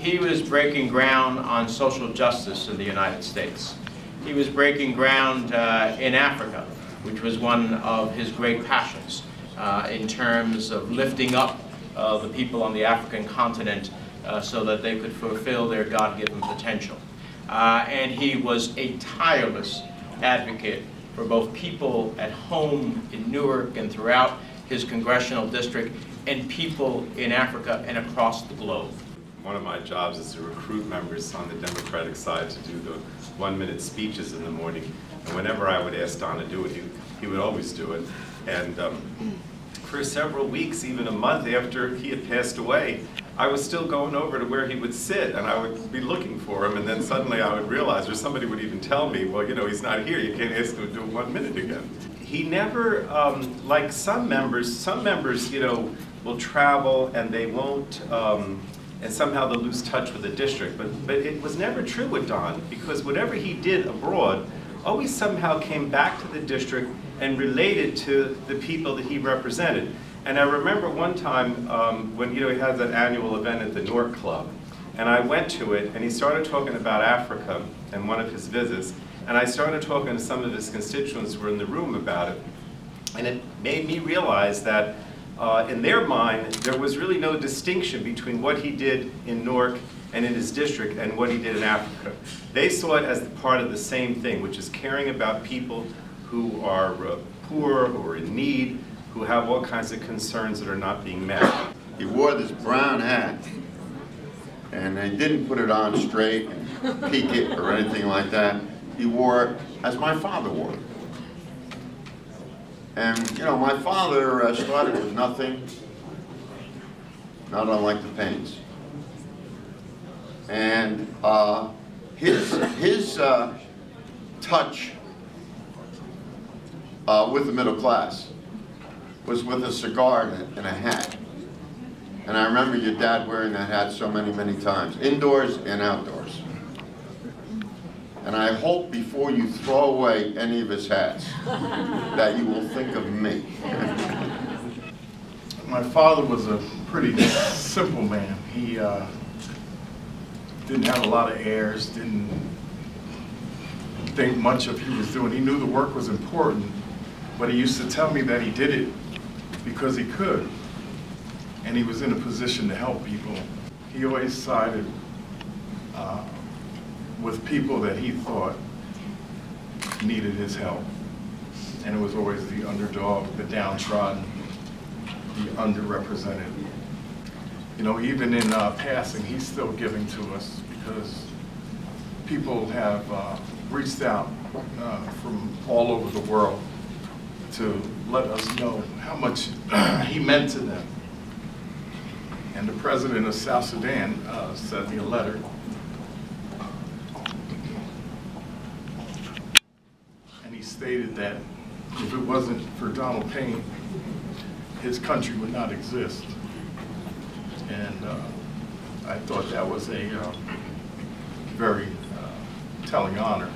he was breaking ground on social justice in the United States. He was breaking ground in Africa, which was one of his great passions in terms of lifting up the people on the African continent so that they could fulfill their God-given potential. And he was a tireless advocate for both people at home in Newark and throughout his congressional district, and people in Africa and across the globe. One of my jobs is to recruit members on the Democratic side to do the one-minute speeches in the morning. And whenever I would ask Don to do it, he would always do it. And for several weeks, even a month after he had passed away, I was still going over to where he would sit, and I would be looking for him, and then suddenly I would realize, or somebody would even tell me, well, you know, he's not here, you can't ask him to do 1 minute again. He never, like some members, you know, will travel and they won't, and somehow they'll lose touch with the district. But it was never true with Don, because whatever he did abroad always somehow came back to the district and related to the people that he represented. And I remember one time when, you know, he had that annual event at the Newark Club, and I went to it, and he started talking about Africa in one of his visits, and I started talking to some of his constituents who were in the room about it, and it made me realize that in their mind, there was really no distinction between what he did in Newark and in his district and what he did in Africa. They saw it as part of the same thing, which is caring about people who are poor, who are in need, who have all kinds of concerns that are not being met. He wore this brown hat, and they didn't put it on straight and peak it or anything like that. He wore it as my father wore it. And, you know, my father started with nothing, not unlike the Paynes. And his touch with the middle class was with a cigar and a hat. And I remember your dad wearing that hat so many, many times, indoors and outdoors. And I hope before you throw away any of his hats that you will think of me. My father was a pretty simple man. He didn't have a lot of airs, didn't think much of what he was doing. He knew the work was important, but he used to tell me that he did it because he could, and he was in a position to help people. He always sided with people that he thought needed his help. And it was always the underdog, the downtrodden, the underrepresented. You know, even in passing, he's still giving to us because people have reached out from all over the world to let us know how much he meant to them. And the president of South Sudan sent me a letter. And he stated that if it wasn't for Donald Payne, his country would not exist. And I thought that was a very telling honor.